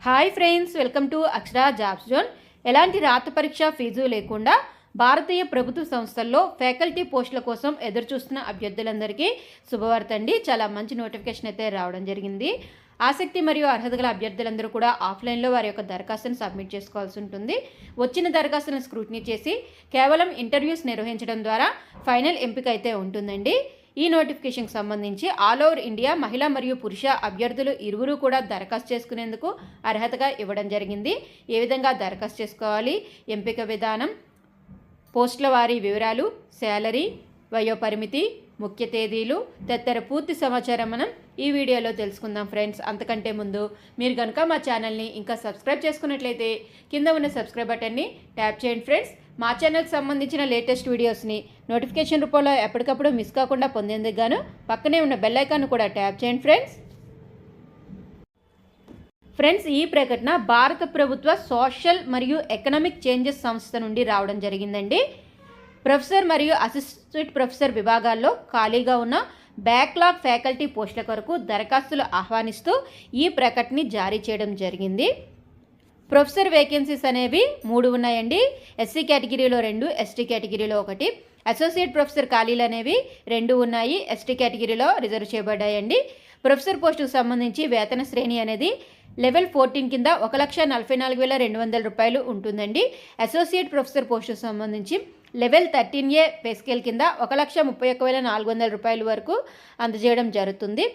Hi friends, welcome to Akshara jobs zone. ఎలాంటి రాత పరీక్ష ఫీజు లేకుండా భారతీయ ప్రభుత్వ సంస్థల్లో ఫ్యాకల్టీ పోస్టుల కోసం ఎదురుచూస్తున్న అభ్యర్థులందరికీ శుభవార్త అండి. చాలా మంచి నోటిఫికేషన్ అయితే రావడం జరిగింది. ఆసక్తి మరియు అర్హత గల అభ్యర్థులందరూ కూడా ఆఫ్లైన్లో వారి యొక్క దరఖాస్తును సబ్మిట్ చేసుకోవాల్సి ఉంటుంది. వచ్చిన దరఖాస్తును స్క్రూటినీ చేసి కేవలం ఇంటర్వ్యూస్ నిర్వహించడం ద్వారా ఫైనల్ ఎంపిక అయితే ఉంటుందండి. ఈ నోటిఫికేషన్కి సంబంధించి ఆల్ ఓవర్ ఇండియా మహిళా మరియు పురుష అభ్యర్థులు ఇరువురు కూడా దరఖాస్తు చేసుకునేందుకు అర్హతగా ఇవ్వడం జరిగింది. ఏ విధంగా దరఖాస్తు చేసుకోవాలి, ఎంపిక విధానం, పోస్టుల వారీ వివరాలు, శాలరీ, వయోపరిమితి, ముఖ్య తేదీలు తదితర పూర్తి సమాచారం మనం ఈ వీడియోలో తెలుసుకుందాం ఫ్రెండ్స్. అంతకంటే ముందు మీరు కనుక మా ఛానల్ని ఇంకా సబ్స్క్రైబ్ చేసుకున్నట్లయితే కింద ఉన్న సబ్స్క్రైబ్ బటన్ని ట్యాప్ చేయండి ఫ్రెండ్స్. మా ఛానల్కి సంబంధించిన లేటెస్ట్ వీడియోస్ని నోటిఫికేషన్ రూపంలో ఎప్పటికప్పుడు మిస్ కాకుండా పొందేందుకు గాను పక్కనే ఉన్న బెల్ ఐకాన్ కూడా ట్యాప్ చేయండి ఫ్రెండ్స్. ఈ ప్రకటన భారత ప్రభుత్వ సోషల్ మరియు ఎకనామిక్ చేంజెస్ సంస్థ నుండి రావడం జరిగిందండి. ప్రొఫెసర్ మరియు అసిస్టెంట్ ప్రొఫెసర్ విభాగాల్లో ఖాళీగా ఉన్న బ్యాక్లాగ్ ఫ్యాకల్టీ పోస్టుల కొరకు దరఖాస్తులు ఆహ్వానిస్తూ ఈ ప్రకటనని జారీ చేయడం జరిగింది. ప్రొఫెసర్ వేకెన్సీస్ అనేవి 3 ఉన్నాయండి. ఎస్సీ కేటగిరీలో 2, ఎస్టీ కేటగిరీలో 1. అసోసియేట్ ప్రొఫెసర్ ఖాళీలు అనేవి 2 ఉన్నాయి, ఎస్టీ కేటగిరీలో రిజర్వ్ చేయబడ్డాయండి. ప్రొఫెసర్ పోస్టుకు సంబంధించి వేతన శ్రేణి అనేది లెవెల్ 14 కింద 1,44,200 రూపాయలు ఉంటుందండి. అసోసియేట్ ప్రొఫెసర్ పోస్టుకు సంబంధించి లెవెల్ 13A పే స్కేల్ కింద 1,31,400 రూపాయల వరకు అందజేయడం జరుగుతుంది.